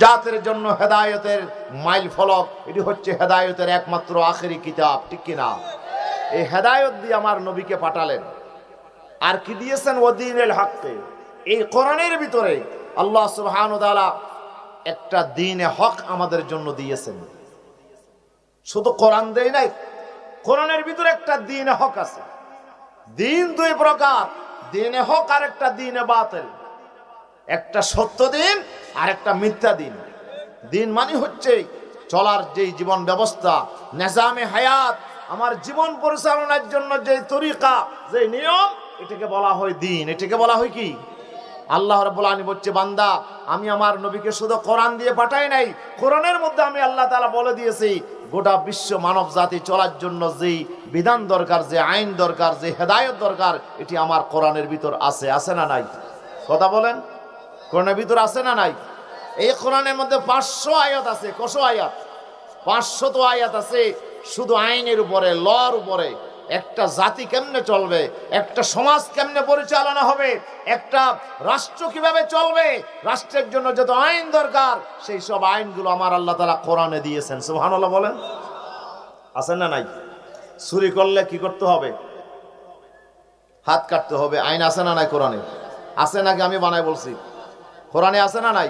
জাতির জন্য হেদায়েতের মাইল ফলক, এটি হচ্ছে হেদায়েতের একমাত্র আখেরি কিতাব, ঠিক কিনা? এই হেদায়েত দিয়ে আমার নবীকে পাঠালেন। আর কি দিয়েছেন? ওয়াদিনুল হককে। এই কোরআনের ভিতরে আল্লাহ সুবহানাহু ওয়া তাআলা একটা দ্বীনে হক আমাদের জন্য দিয়েছেন। শুধু কোরআন দেয় নাই, কোরআনের ভিতরে একটা দ্বীনে হক আছে। দ্বীন দুই প্রকার, দ্বীনে হক আর একটা দ্বীনে বাতিল। একটা সত্য দ্বীন আর একটা মিথ্যা দ্বীন। দ্বীন মানে হচ্ছে চলার যেই জীবন ব্যবস্থা, নিজামে হায়াত, আমার জীবন পরিচালনার জন্য যে তরিকা, যে নিয়ম, এটাকে বলা হয় দ্বীন। এটাকে বলা হয় কি? আল্লাহ রাব্বুল আলামিন বলছে, বান্দা আমি আমার নবীকে শুধু কোরআন দিয়ে পাঠাই নাই, কোরআনের মধ্যে আমি আল্লাহ তাআলা বলে দিয়েছি গোটা বিশ্ব মানব জাতি চলার জন্য যেই বিধান দরকার, যে আইন দরকার, যে হেদায়েত দরকার, এটি আমার কোরআনের ভিতর আছে। আছে না নাই? কথা বলেন, কোরআনের ভিতর আছে না নাই? এই কোরআনের মধ্যে 500 আয়াত আছে। কত আয়াত? 500 তো আয়াত আছে শুধু আইনের উপরে, লর উপরে। একটা জাতি কেমনে চলবে, একটা সমাজ কেমনে পরিচালনা হবে, একটা রাষ্ট্র কিভাবে চলবে, রাষ্ট্রের জন্য যত আইন দরকার, সেই সব আইনগুলো আমার আল্লাহ তাআলা কোরআনে দিয়েছেন। সুবহানাল্লাহ বলেন। আছে না নাই? চুরি করলে কি করতে হবে? হাত কাটতে হবে। আইন আছে না নাই কোরআনে? আছে নাকি আমি বানাই বলছি? কোরআনে আছে না নাই?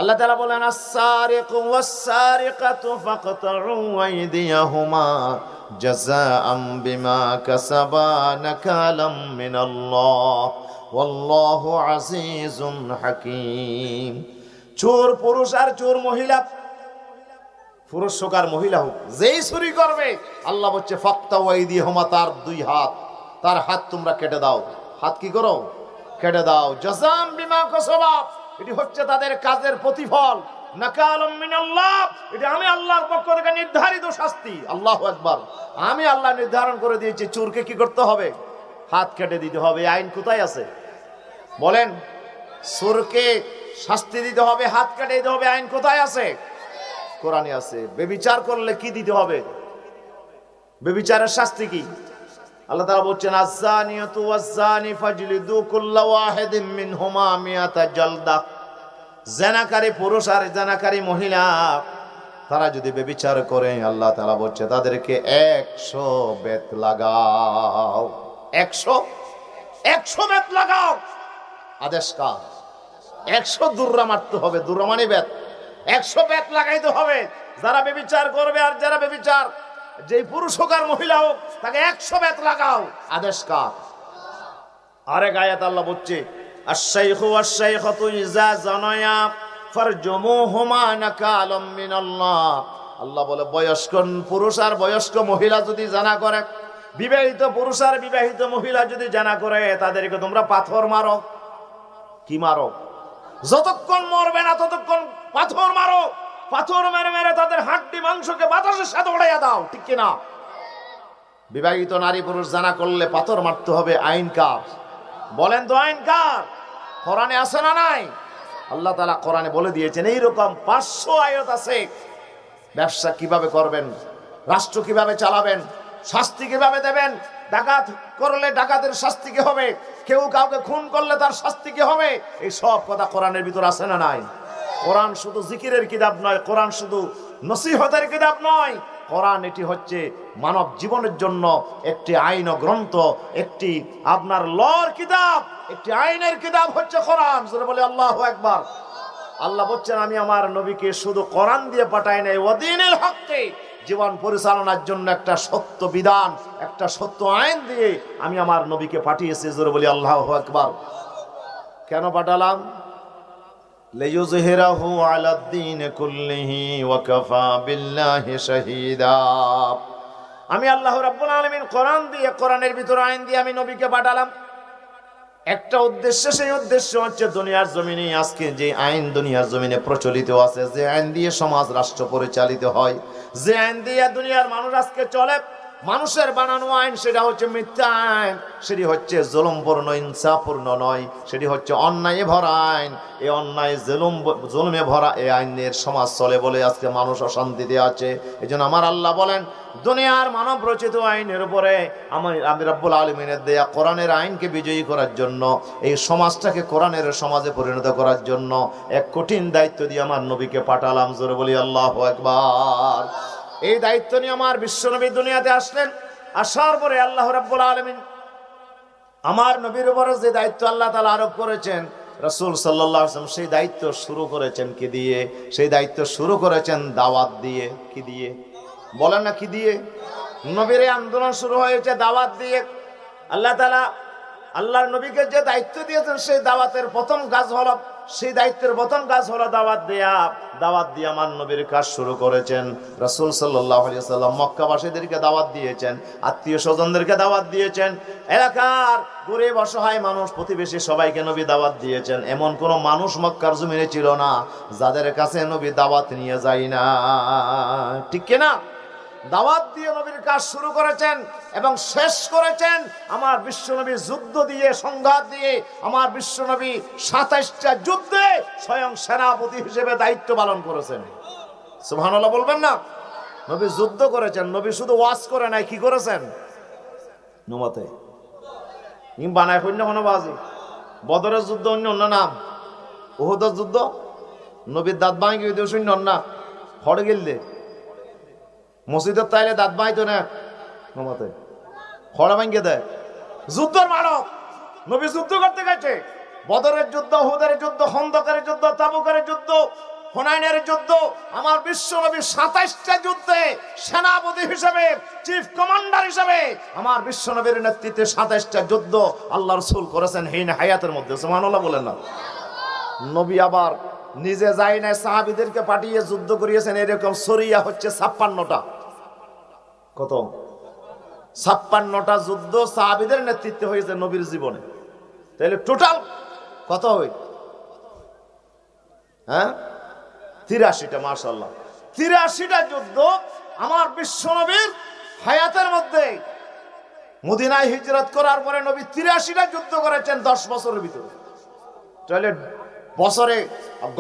আল্লাহ তাআলা বলেন, আস-সারিকু ওয়াস-সারিকাতু ফাকতাউ আইদিয়াহুমা জাযাআম বিমা কাসাবা নাকালাম মিনাল্লাহ ওয়াল্লাহু আজিজুন হাকীম। চোর পুরুষ আর চোর মহিলা, পুরুষ হোক আর মহিলা হোক, যেই চুরি করবে আল্লাহ বলছে ফাকতাউ আইদিয়াহুমা, তার দুই হাত, তার হাত তোমরা কেটে দাও। হাত কি করো? কেটে দাও। জাযাআম বিমা কাসাবা, এটি হচ্ছে তাদের কাজের প্রতিফল। নাকালাম মিনাল্লাহ, এটা আমি আল্লাহর পক্ষ থেকে নির্ধারিত শাস্তি। আল্লাহু আকবার। আমি আল্লাহ নির্ধারণ করে দিয়েছি চোরকে কি করতে হবে? হাত কেটে দিতে হবে। আইন কোথায় আছে বলেন? চোরকে শাস্তি দিতে হবে, হাত কেটে দিতে হবে। আইন কোথায় আছে? কোরআনে আছে। ব্যভিচার করলে কি দিতে হবে? ব্যভিচারের শাস্তি কি? আল্লাহ তাআলা বলছেন, আয-যানিয়াতু ওয়াজ-যানি ফাজলিদু কুল্লা ওয়াহিদিন মিনহুমা মিয়াতা জালদা। জানাকারী পুরুষ আর জানাকারী মহিলা, তারা যদি ব্যভিচার করে, আল্লাহ তাআলা বলছে তাদেরকে 100 বেত লাগাও। 100 বেত লাগাও। আদেশ কার? 100 দুররা মারতে হবে। দুররা মানে বেত। 100 বেত লাগাইতে হবে। যারা ব্যভিচার করবে আর যারা ব্যভিচার, যে পুরুষ হোক আর মহিলা হোক, তাকে 100 বেত লাগাও। আদেশ কার? আরেক আয়াত আল্লাহ বলছে, আশ-শাইখু ওয়াশ-শাইখাতু ইযা জানায়া ফারজুমুহুমা নাকালাম মিনাল্লাহ। আল্লাহ বলে বয়স্ক পুরুষ আর বয়স্ক মহিলা যদি জানা করে, বিবাহিত পুরুষ আর বিবাহিত মহিলা যদি জানা করে, তাদেরকে তোমরা পাথর মারো। কি মারো? যতক্ষণ মরবে না ততক্ষণ পাথর মারো। পাথর মেরে মেরে তাদের হাড্ডি মাংসকে বাতাসের সাথে উড়াইয়া দাও, ঠিক কিনা? বিবাহিত নারী পুরুষ জানা করলে পাথর মারতে হবে। আইন কার বলেন তো? আইন কার? কোরআনে আছে না নাই? আল্লাহ তাআলা কোরআনে বলে দিয়েছেন। এইরকম 500 আয়াত আছে। ব্যবসা কিভাবে করবেন, রাষ্ট্র কিভাবে চালাবেন, শাস্তি কিভাবে দেবেন, ডাকাত করলে ডাকাতের শাস্তি কি হবে, কেউ কাউকে খুন করলে তার শাস্তি কি হবে, এই সব কথা কোরআনের ভিতর আছে না নাই? কোরআন শুধু জিকিরের কিতাব নয়, কোরআন শুধু নসিহতের কিতাব নয়। কোরআন এটি হচ্ছে মানব জীবনের জন্য একটি আইন ও গ্রন্থ, একটি আপনার লর কিতাব, একটি আইনের কিতাব হচ্ছে কোরআন। জোরে বলে আল্লাহু আকবার। আল্লাহ বলছেন, আমি আমার নবীকে শুধু কোরআন দিয়ে পাঠাই নাই, ওয়াদিনুল হককে, জীবন পরিচালনার জন্য একটা সত্য বিধান, একটা সত্য আইন দিয়ে আমি আমার নবীকে পাঠিয়েছি। জোরে বলি আল্লাহু আকবার। কেন পাঠালাম? লিইয়ুযহিরাহু আলাদ-দীন কুল্লিহি ওয়া কাফা বিল্লাহি শাহীদা। আমি আল্লাহ রাব্বুল আলামিন কোরআন দিয়ে, কোরআনের ভিতর আইন দিয়ে আমি নবীকে পাঠালাম একটা উদ্দেশ্য। সেই উদ্দেশ্য হচ্ছে দুনিয়ার জমিনে আজকে যে আইন দুনিয়ার জমিনে প্রচলিত আছে, যে আইন দিয়ে সমাজ রাষ্ট্র পরিচালিত হয়, যে আইন দিয়ে দুনিয়ার মানুষ আজকে চলে, মানুষের বানানো আইন সেটা হচ্ছে মিথ্যা আইন, সেটি হচ্ছে জুলুমপূর্ণ, ইনসাফপূর্ণ নয়, সেটি হচ্ছে অন্যায় ভরা আইন। এই অন্যায় জুলুমে ভরা এই আইনের সমাজ চলে বলে আজকে মানুষ অশান্তিতে আছে। এই জন্য আমার আল্লাহ বলেন, দুনিয়ার মানব রচিত আইনের উপরে আমি রব্বুল আলামিনের দেয়া কোরআনের আইনকে বিজয়ী করার জন্য, এই সমাজটাকে কোরআনের সমাজে পরিণত করার জন্য এক কঠিন দায়িত্ব দিয়ে আমার নবীকে পাঠালাম। জোরে বলি আল্লাহু আকবার। এই দায়িত্ব নিয়ে আমার বিশ্বনবী দুনিয়াতে আসলেন। আসার পরে আল্লাহ রাব্বুল আলামিন আমার নবীর উপর যে দায়িত্ব আল্লাহ তাআলা আরোপ করেছেন, রাসূল সাল্লাল্লাহু আলাইহি ওয়াসাল্লাম সেই দায়িত্ব শুরু করেছেন কি দিয়ে? সেই দায়িত্ব শুরু করেছেন দাওয়াত দিয়ে। কি দিয়ে বলেন না? কি দিয়ে? নবীর আন্দোলন শুরু হয়েছে দাওয়াত দিয়ে। আল্লাহ তাআলা আল্লাহর নবীকে যে দায়িত্ব দিয়েছেন সেই দাওয়াতের প্রথম কাজ হলো, সেই দায়িত্বের প্রথম কাজ হলো দাওয়াত দেয়া। দাওয়াত দিয়ে আমার নবীর কাজ শুরু করেছেন। রাসূল সাল্লাল্লাহু আলাইহি ওয়াসাল্লাম মক্কাবাসীদেরকে দাওয়াত দিয়েছেন, আত্মীয় স্বজনদেরকে দাওয়াত দিয়েছেন, এলাকার গরিব অসহায় মানুষ প্রতিবেশী সবাইকে নবী দাওয়াত দিয়েছেন। এমন কোন মানুষ মক্কার জমিনে ছিল না যাদের কাছে নবী দাওয়াত নিয়ে যায় না। ঠিক কিনা? দাওয়াত দিয়ে নবীর কাজ শুরু করেছেন এবং শেষ করেছেন আমার বিশ্বনবী যুদ্ধ দিয়ে, সংঘাত দিয়ে। আমার বিশ্বনবী ২৭টা যুদ্ধে স্বয়ং সেনাপতি হিসেবে দায়িত্ব পালন করেছেন। সুবহানাল্লাহ বলবেন না? নবী যুদ্ধ করেছেন, নবী শুধু ওয়াজ করে নাই, কি করেছেন? নুমতে ইম বানায় শূন্য কোনো বাজি। বদরের যুদ্ধ অন্য অন্য নাম, উহুদের যুদ্ধ নবীর দাঁত ভাঙি শূন্য না, হড় গেললে মসজিদের তাইলে দাঁত ভাঙতো না, নমাতে খড়া ভাঙিয়ে দেয়। যুদ্ধের মানব নবী যুদ্ধ করতে গেছে। বদরের যুদ্ধ, উহুদের যুদ্ধ, খন্দকের যুদ্ধ, তাবুকের যুদ্ধ, হুনাইনের যুদ্ধ। আমার বিশ্ব নবী ২৭টা যুদ্ধে সেনাপতি হিসেবে, চিফ কমান্ডার হিসেবে আমার বিশ্ব নবীর নেতৃত্বে ২৭টা যুদ্ধ আল্লাহ রাসূল করেছেন হিন হায়াতের মধ্যে। সুবহানাল্লাহ বলেন না? নবী আবার নিজে যায় না, সাহাবীদেরকে পাঠিয়ে যুদ্ধ করিয়েছেন। এরকম সরিয়া হচ্ছে ৫৬টা। কত? ৫৬টা যুদ্ধ সাহাবীদের নেতৃত্বে হয়েছে নবীর জীবনে। তাহলে টোটাল কত হয়? হ্যাঁ, ৮৩টা। মাশাআল্লাহ, ৮৩টা যুদ্ধ আমার বিশ্ব নবীর হায়াতের মধ্যে। মদিনায় হিজরত করার পরে নবী ৮৩টা যুদ্ধ করেছেন ১০ বছরের ভিতরে। তাহলে বছরে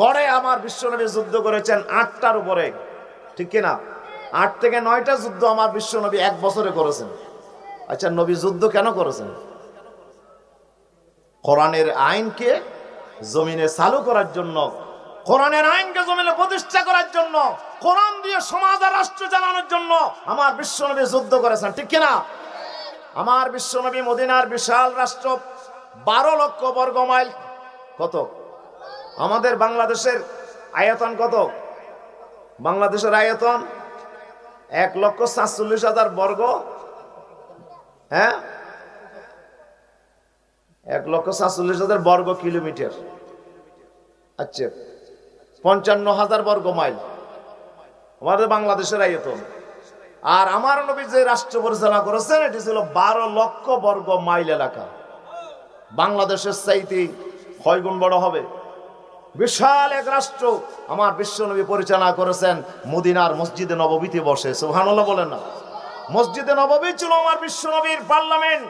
গড়ে আমার বিশ্বনবী যুদ্ধ করেছেন ৮টার উপরে। ঠিক কিনা? ৮ থেকে ৯টা যুদ্ধ আমার বিশ্বনবী ১ বছরে করেছেন। আচ্ছা, নবী যুদ্ধ কেন করেছেন? কোরআনের আইনকে জমিনে চালু করার জন্য, কোরআনের আইনকে জমিনে প্রতিষ্ঠা করার জন্য, কোরআন দিয়ে সমাজ আর রাষ্ট্র চালানোর জন্য আমার বিশ্বনবী যুদ্ধ করেছেন। ঠিক কিনা? আমার বিশ্বনবী মদিনার বিশাল রাষ্ট্র, ১২ লক্ষ বর্গ মাইল। কত? আমাদের বাংলাদেশের আয়তন কত? বাংলাদেশের আয়তন ১,৪৭,০০০ বর্গ। হ্যাঁ, ১,৪৭,০০০ বর্গ কিলোমিটার। আচ্ছা, ৫৫,০০০ বর্গ মাইল আমাদের বাংলাদেশের আয়তন। আর আমার নবী যে রাষ্ট্র পরিচালনা করেছেন এটি ছিল ১২ লক্ষ বর্গ মাইল এলাকা। বাংলাদেশের চাইতে কয় গুণ বড় হবে? বিশাল এক রাষ্ট্র আমার বিশ্বনবী পরিচালনা করেছেন মদিনার মসজিদে নববীতে বসে। সুবহানাল্লাহ বলেন না? মসজিদে নববী ছিল আমার বিশ্বনবীর পার্লামেন্ট।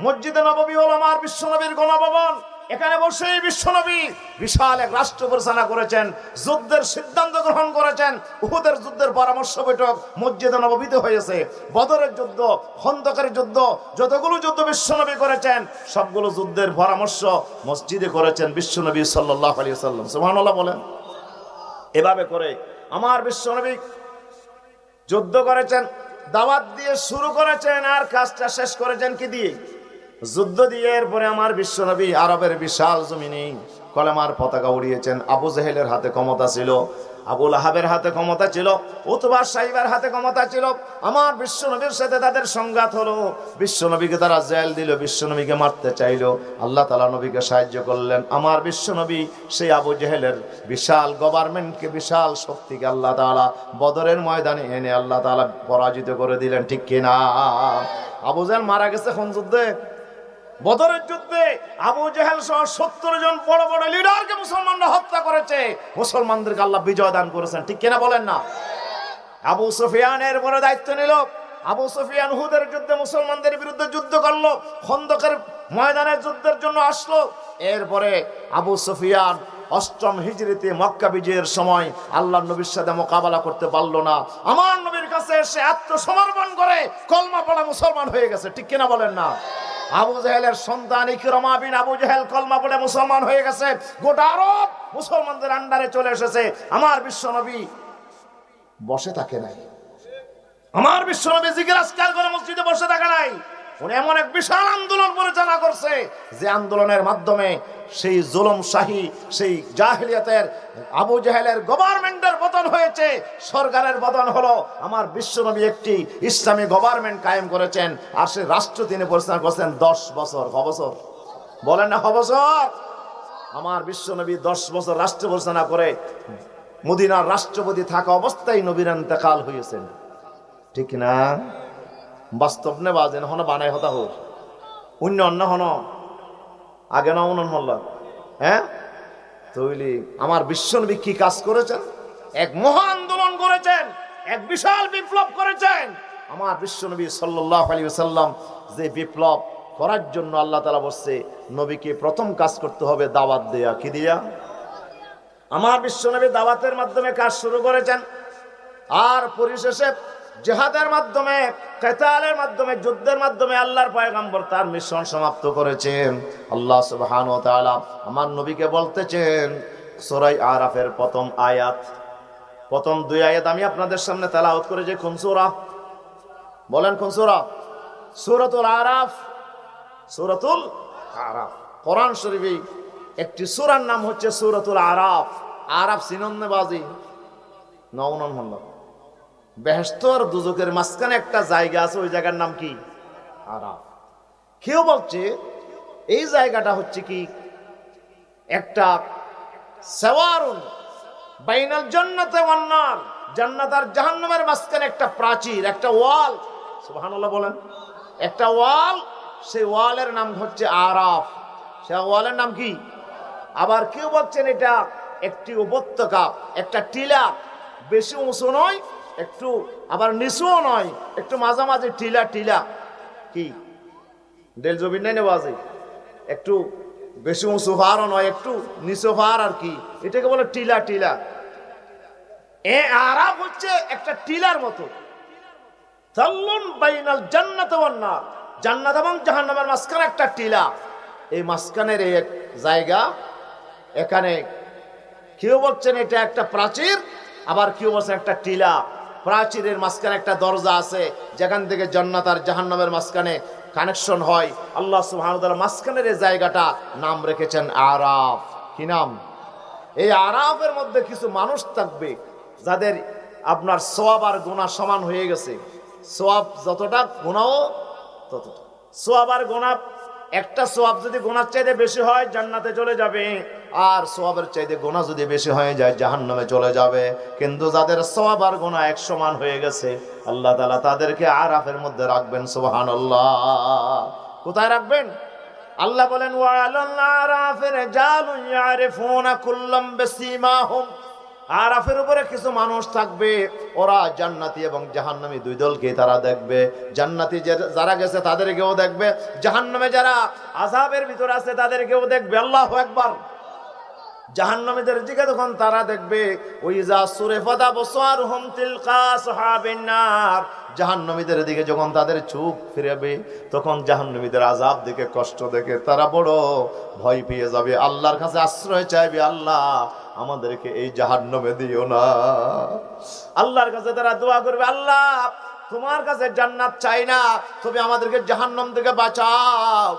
মসজিদে নববী হলো আমার বিশ্বনবীর গণভবন। এখানে বসে বিশ্বনবী বিশাল এক রাষ্ট্র পরিচালনা করেছেন, যুদ্ধের সিদ্ধান্ত গ্রহণ করেছেন। উহুদের যুদ্ধের পরামর্শ বৈঠক মসজিদে নববীতে হয়েছে। বদরের যুদ্ধ, খন্দকের যুদ্ধ, যতগুলো যুদ্ধ বিশ্বনবী করেছেন সবগুলো যুদ্ধের পরামর্শ মসজিদে করেছেন বিশ্বনবী সাল্লাল্লাহু আলাইহি ওয়াসাল্লাম। সুবহানাল্লাহ বলেন? এভাবে করে আমার বিশ্বনবী যুদ্ধ করেছেন, দাওয়াত দিয়ে শুরু করেছেন, আর কাজটা শেষ করেছেন কি দিয়ে? যুদ্ধ দিয়ে। এরপরে আমার বিশ্বনবী আরবের বিশাল জমিনে কলেমার পতাকা উড়িয়েছেন। আবু জেহেলের হাতে ক্ষমতা ছিল, আবু লাহাবের হাতে ক্ষমতা ছিল, উতবা সাইবার হাতে ক্ষমতা ছিল। আমার বিশ্বনবীর সাথে তাদের সংঘাত হলো। বিশ্বনবীকে তারা জেল দিল, বিশ্বনবীকে মারতে চাইলো। আল্লাহ তাআলা নবীকে সাহায্য করলেন। আমার বিশ্বনবী সেই আবু জেহেলের বিশাল গভর্নমেন্টকে, বিশাল শক্তিকে আল্লাহ তাআলা বদরের ময়দানে এনে আল্লাহ তাআলা পরাজিত করে দিলেন। ঠিক কিনা? আবু জেহেল মারা গেছে কোন যুদ্ধে? বদরের যুদ্ধে। আবু জেহেল সহ ৭০ জন বড় বড় লিডারকে মুসলমানরা হত্যা করেছে। মুসলমানদেরকে আল্লাহ বিজয় দান করেছেন। ঠিক কিনা বলেন না? আবু সুফিয়ানের বড় দায়িত্ব নিল। আবু সুফিয়ান উহুদের যুদ্ধে মুসলমানদের বিরুদ্ধে যুদ্ধ করলো, খন্দকের ময়দানে যুদ্ধের জন্য আসলো। এরপরে আবু সুফিয়ান অষ্টম হিজরিতে মক্কা বিজয়ের সময় আল্লাহর নবীর সাথে মোকাবেলা করতে পারলো না। আমার নবীর কাছে এসে আত্মসমর্পণ করে কলমা পড়া মুসলমান হয়ে গেছে, ঠিক কিনা বলেন না? আবু জাহেলের সন্তান ইকরামা বিন আবু জাহেল কলমা পড়ে মুসলমান হয়ে গেছে। গোটা আরব মুসলমানদের আন্ডারে চলে এসেছে। আমার বিশ্বনবী বসে থাকে নাই, আমার বিশ্বনবী জিকির আজকার করে মসজিদে বসে থাকে নাই। উনি এমন এক বিশাল আন্দোলন পরিচালনা করছে যে আন্দোলনের মাধ্যমে সেই জুলুমশাহী, সেই জাহেলিয়াতের আবু জাহেলের গভর্নমেন্টের পতন হয়েছে, সরকারের পতন হলো। আমার বিশ্বনবী একটি ইসলামী গভর্নমেন্ট কায়েম করেছেন, আর সে রাষ্ট্র তিনি পরিচালনা করছেন 10 বছর। ক বছর বলেন না? ক বছর? আমার বিশ্বনবী 10 বছর রাষ্ট্র পরিচালনা করে মদিনার রাষ্ট্রপতি থাকা অবস্থায় নবীর ইন্তেকাল হয়েছেন, ঠিক না? বাস্তব নে বাজেন হন বানাই হতা হোক অন্য অন্য হন আগে না উন্নয়ন হল। হ্যাঁ, তৈলি আমার বিশ্বনবী কি কাজ করেছেন? এক মহা আন্দোলন করেছেন, এক বিশাল বিপ্লব করেছেন। আমার বিশ্বনবী সাল্লাল্লাহু আলাইহি ওয়াসাল্লাম যে বিপ্লব করার জন্য আল্লাহ তাআলা বলছে নবীকে প্রথম কাজ করতে হবে দাওয়াত দেয়া। কি দিয়া? আমার বিশ্বনবী দাওয়াতের মাধ্যমে কাজ শুরু করেছেন, আর পরিশেষে জিহাদের মাধ্যমে, কিতালের মাধ্যমে, যুদ্ধের মাধ্যমে আল্লাহর পয়গম্বর তার মিশন সমাপ্ত করেছেন। আল্লাহ সুবহানাহু ওয়া তাআলা আমার নবীকে বলতেছেন সূরা আরাফের প্রথম আয়াত, প্রথম 2 আয়াত আমি আপনাদের সামনে তেলাওয়াত করে যে কোন সূরা বলেন? কোন সূরা? সূরাতুল আরাফ। সূরাতুল আরাফ কোরআন শরীফে একটি সূরার নাম হচ্ছে সূরাতুল আরাফ। আরাফ সিনন্নবাজি নওনন হল। বেহেশত আর দুজকের মাঝখানে একটা জায়গা আছে, ওই জায়গার নাম কি? আরাফ। কেউ বলছে এই জায়গাটা হচ্ছে কি একটা সাওয়ারুন বাইনাল জান্নাতি ওয়ান নার, জান্নাত আর জাহান্নামের মাঝখানে একটা প্রাচীর, একটা ওয়াল। সুবহানাল্লাহ বলেন। একটা ওয়াল, সেই ওয়ালের নাম হচ্ছে আরাফ। সেই ওয়ালের নাম কি? আবার কেউ বলছেন এটা একটি উপত্যকা, একটা টিলা, বেশি উঁচু নয়, একটু আবার নিচুও নয়, একটু মাঝামাঝি টিলা। টিলা কি ডেল জমিন নাই নেবাজে, একটু বেশি উঁচু পাহাড়ও নয়, একটু নিচু পাহাড় আর কি, এটাকে বলে টিলা। টিলা এ আরাফ হচ্ছে একটা টিলার মতো। তাল্লুন বাইনাল জান্নাতি ওয়ান নার, জান্নাত এবং জাহান্নামের মাঝখানে একটা টিলা। এই মাঝখানের এই জায়গা, এখানে কেউ বলছেন এটা একটা প্রাচীর, আবার কেউ বলছেন একটা টিলা। প্রাচীরের মাঝখানে একটা দরজা আছে, যেখান থেকে জান্নাত আর জাহান্নামের মাঝখানে কানেকশন হয়। আল্লাহ সুবহানাহু ওয়া তাআলা মাঝখানের এই জায়গাটা নাম রেখেছেন আরাফ। কি নাম? এই আরাফের মধ্যে কিছু মানুষ থাকবে যাদের আপনার সওয়াব আর গুনাহ সমান হয়ে গেছে। সওয়াব যতটা, গুনাহও ততটা। সওয়াব আর গুনাহ, একটা সওয়াব যদি গুনার চাইতে বেশি হয় জান্নাতে চলে যাবে, আর সওয়াবের চাইতে গুনাহ যদি বেশি হয়ে যায় জাহান্নামে চলে যাবে। কিন্তু যাদের সওয়াব আর গুনাহ এক সমান হয়ে গেছে আল্লাহ তাআলা তাদেরকে আরাফের মধ্যে রাখবেন। সুবহানাল্লাহ। কোথায় রাখবেন? আল্লাহ বলেন ওয়া আলাল আরাফি রিজালুন ইয়ারিফুনা কুল্লাম বিসীমাহুম। আরাফের উপরে কিছু মানুষ থাকবে, ওরা জান্নাতি এবং জাহান্নামী দুই দলকে তারা দেখবে। জান্নাতি যারা গেছে তাদেরকেও দেখবে, জাহান্নামে যারা আযাবের ভিতর আছে তাদেরকেও দেখবে। আল্লাহু আকবার। জাহান্নামীদের দিকে তখন তারা দেখবে ওইজা সুরিফাত আবসারুহুম তিলকা আসহাবিন নার, জাহান্নামীদের দিকে যখন তাদের চোখ ফিরাবে তখন জাহান্নামীদের আযাব দেখে, কষ্ট দেখে তারা বড় ভয় পেয়ে যাবে, আল্লাহর কাছে আশ্রয় চাইবে, আল্লাহ আমাদেরকে এই জাহান্নামে দিও না। আল্লাহর কাছে তারা দোয়া করবে, আল্লাহ তোমার কাছে জান্নাত চাই না, তবে আমাদেরকে জাহান্নাম থেকে বাঁচাও।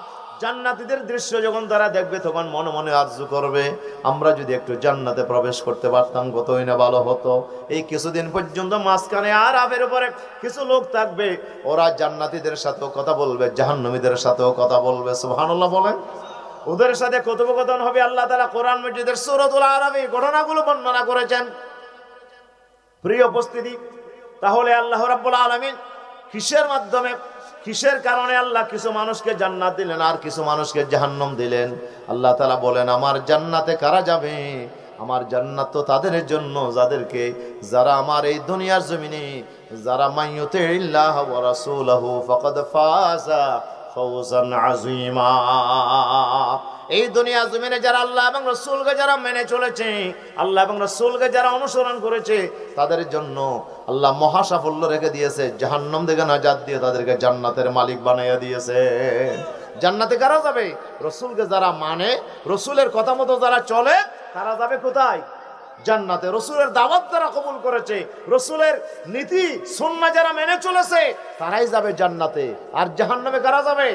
জান্নাতীদের দৃশ্য যখন তারা দেখবে তখন মনে মনে আরজু করবে আমরা যদি একটু জান্নাতে প্রবেশ করতে পারতাম কতই না ভালো হতো। এই কিছুদিন পর্যন্ত মাঝখানে আরাফের উপরে কিছু লোক থাকবে, ওরা জান্নাতীদের সাথেও কথা বলবে, জাহান্নামীদের সাথেও কথা বলবে। সুবহানাল্লাহ বলেন। ওদের সাথে কথোপকথন হবে। আল্লাহ তাআলা কোরআন মাজিদের সূরাতুল আরাফে ঘটনাগুলো বর্ণনা করেছেন। প্রিয় উপস্থিতি, তাহলে আল্লাহ রাব্বুল আলামিন কিসের মাধ্যমে, কিসের কারণে আল্লাহ কিছু মানুষকে জান্নাত দিলেন আর কিছু মানুষকে জাহান্নাম দিলেন? আল্লাহ তাআলা বলেন আমার জান্নাতে কারা যাবে? আমার জান্নাত তো তাদের জন্য যাদেরকে, যারা আমার এই দুনিয়ার জমিনে যারা মাইয়ুতিল্লাহ ওয়া রাসূলহু ফাকাদ ফাযা ফাওজান আযীমা, এই দুনিয়া জমিনে যারা আল্লাহ এবং রাসূলকে যারা মেনে চলেছে, আল্লাহ এবং রাসূলকে যারা অনুসরণ করেছে, তাদের জন্য আল্লাহ মহা সাফল্য রেখে দিয়েছে। জাহান্নাম থেকে নাজাত দিয়ে তাদেরকে জান্নাতের মালিক বানাইয়া দিয়েছে। জান্নাতে কারা যাবে? রাসূলকে যারা মানে, রাসূলের কথা মতো যারা চলে, তারা যাবে কোথায়? জান্নাতে। রাসূলের দাওয়াত যারা কবুল করেছে, রাসূলের নীতি সুন্নাহ যারা মেনে চলেছে, তারাই যাবে জান্নাতে। আর জাহান্নামে কারা যাবে?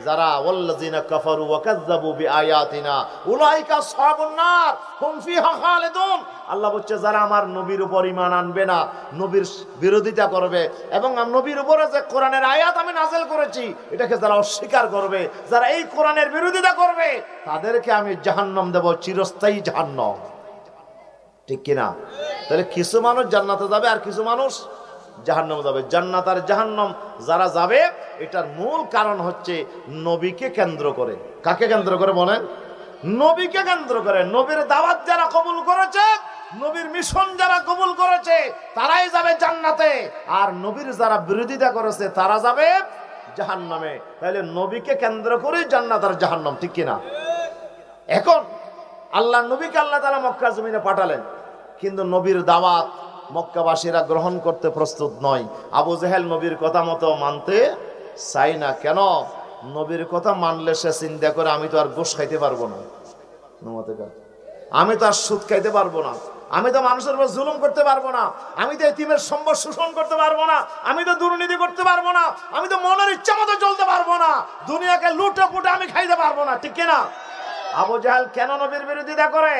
যারা ওয়াল্লাযিনা কাফারু ওয়া কাযযাবু বিআয়াতিনা উলাইকা আসহাবুন নার হুম ফিহা খালিদুন। আল্লাহ বলছে যারা আমার নবীর উপর ঈমান আনবে না, নবীর বিরোধিতা করবে, এবং নবীর উপরে যে কোরআনের আয়াত আমি নাযিল করেছি এটাকে যারা অস্বীকার করবে, যারা এই কোরআনের বিরোধিতা করবে, তাদেরকে আমি জাহান্নাম দেব, চিরস্থায়ী জাহান্নাম। ঠিক কিনা? তাহলে কিছু মানুষ জান্নাতে যাবে আর কিছু মানুষ জাহান্নামে যাবে। জান্নাত আর জাহান্নাম যারা যাবে, এটার মূল কারণ হচ্ছে নবীকে কেন্দ্র করে। কাকে কেন্দ্র করে বলেন? নবীকে কেন্দ্র করে। নবীর দাওয়াত যারা কবুল করেছে, নবীর মিশন যারা কবুল করেছে, তারাই যাবে জান্নাতে। আর নবীর যারা বিরোধিতা করেছে তারা যাবে জাহান্নামে। তাহলে নবীকে কেন্দ্র করে জান্নাত আর জাহান্নাম। ঠিক কিনা? এখন আল্লাহ নবীকে আল্লাহ তাআলা মক্কা জমিনে পাঠালেন, কিন্তু নবীর দাওয়াত মক্কাবাসীরা গ্রহণ করতে প্রস্তুত নয়। আবু জেহেল নবীর কথা মতো মানতে চাই না। কেন? নবীর কথা মানলে সে চিন্তা করে আমি তো আর ঘুষ খাইতে পারবো না, আমি তো আর সুদ খাইতে পারবো না, আমি তো মানুষের উপর জুলুম করতে পারবো না, আমি তো এতিমের সম্পদ শোষণ করতে পারবো না, আমি তো দুর্নীতি করতে পারবো না, আমি তো মনের ইচ্ছা মতো চলতে পারবো না, দুনিয়াকে লুটে পুটে আমি খাইতে পারবো না। ঠিক কিনা? আবু জাহেল কেন নবীর বিরোধিতা করে?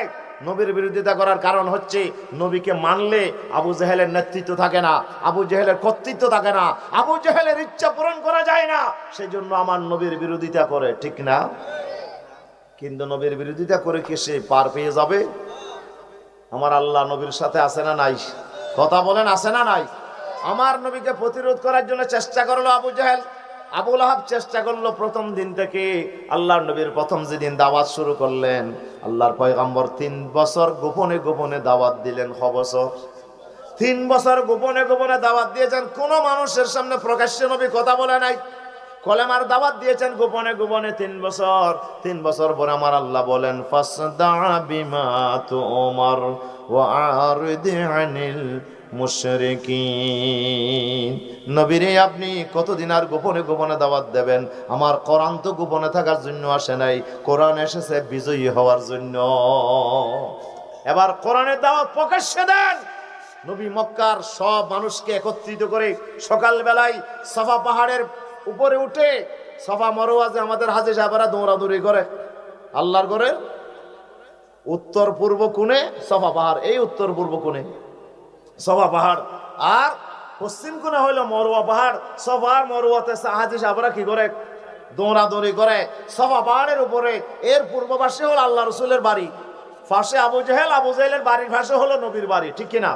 নবীর বিরোধিতা করার কারণ হচ্ছে নবীকে মানলে আবু জাহেলের নেতৃত্ব থাকে না, আবু জাহেলের কর্তৃত্ব থাকে না, আবু জাহেলের ইচ্ছা পূরণ করা যায় না, সেজন্য আমার নবীর বিরোধিতা করে। ঠিক না? কিন্তু নবীর বিরোধিতা করে কি সে পার পেয়ে যাবে? আমার আল্লাহ নবীর সাথে আছে না নাই? কথা বলেন, আছে না নাই? আমার নবীকে প্রতিরোধ করার জন্য চেষ্টা করলো আবু জাহেল, আবু লাহাব চেষ্টা করলো প্রথম দিন থেকে। আল্লাহর নবীর প্রথম যেদিন দাওয়াত শুরু করলেন, আল্লাহর পয়গম্বর 3 বছর গোপনে গোপনে দাওয়াত দিলেন। 6 বছর, 3 বছর গোপনে গোপনে দাওয়াত দিয়েছেন। কোন মানুষের সামনে প্রকাশ্যে নবী কথা বলে নাই, কলেমার দাওয়াত দিয়েছেন গোপনে গোপনে 3 বছর। 3 বছর পরে আমার আল্লাহ বলেন ফাসদা বিমা তুমার ওয়া আরিদ আনিল মুশরিকিন। নবীরে আপনি কতদিন আর গোপনে গোপনে দাওয়াত দেবেন? আমার কোরআন তো গোপনে থাকার জন্য আসে নাই, কোরআন এসেছে বিজয়ী হওয়ার জন্য। এবার কোরআনের দাওয়াত প্রকাশ্যে দেন। নবী মক্কার সব মানুষকে একত্রিত করে সকাল বেলায় সাফা পাহাড়ের উপরে উঠে, সাফা মারওয়া যে আমাদের হাজী সাহেবরা দৌড়াদৌড়ি করে, আল্লাহর ঘরের উত্তর পূর্ব কোণে সাফা পাহাড়, এই উত্তর পূর্ব কোণে সাফা পাহাড়, আর পশ্চিম কোণে হইল মরওয়া পাহাড়। সাফা আর মরওয়াতে হাজী সাহেবরা কি করে? দৌড়াদৌড়ি করে সাফা পাহাড়ের উপরে। এর পূর্ব পাশে হলো আল্লাহ রসুলের বাড়ি, পাশে আবু জাহেল, আবু জাহেলের বাড়ির পাশে হলো নবীর বাড়ি। ঠিক কিনা?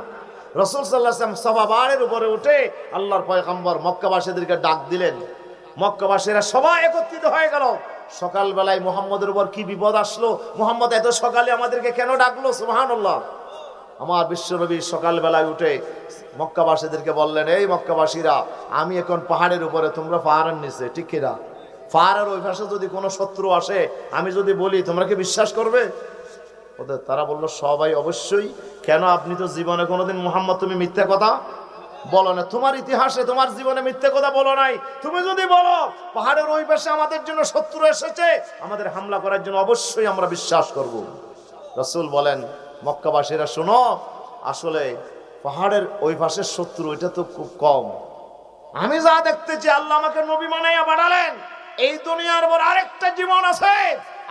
রাসূল সাল্লাল্লাহু আলাইহি ওয়াসাল্লাম সাফা পাহাড়ের উপরে উঠে আল্লাহর পয়গম্বর মক্কাবাসীদেরকে ডাক দিলেন। মক্কাবাসীরা সবাই একত্রিত হয়ে গেল। সকালবেলায় মুহাম্মদের উপর কি বিপদ আসলো? মুহাম্মদ এত সকালে আমাদেরকে কেন ডাকলো? সুবহানাল্লাহ। আমার বিশ্বনবী সকালবেলায় উঠে মক্কাবাসীদেরকে বললেন, এই মক্কাবাসীরা, আমি এখন পাহাড়ের উপরে, তোমরা পাহাড়ের নিচে। ঠিক কিনা? পাহাড়ের ওই পাশে যদি কোনো শত্রু আসে, আমি যদি বলি, তোমরা কি বিশ্বাস করবে? ওদের তারা বললো সবাই অবশ্যই। কেন? আপনি তো জীবনে কোনোদিন মুহাম্মদ তুমি মিথ্যা কথা বলো না, তোমার ইতিহাসে তোমার জীবনে মিথ্যে কথা বলো নাই। তুমি যদি বলো পাহাড়ের ওই পাশে আমাদের জন্য শত্রু এসেছে, আমাদের হামলা করার জন্য, অবশ্যই আমরা বিশ্বাস করব। রাসূল বলেন, মক্কাবাসীরা শোনো, আসলে পাহাড়ের ওই পাশের শত্রু এটা তো খুব কম। আমি যা দেখতেছি, আল্লাহ আমাকে নবী বানাইয়া পাঠালেন। এই দুনিয়ার পর আরেকটা জীবন আছে,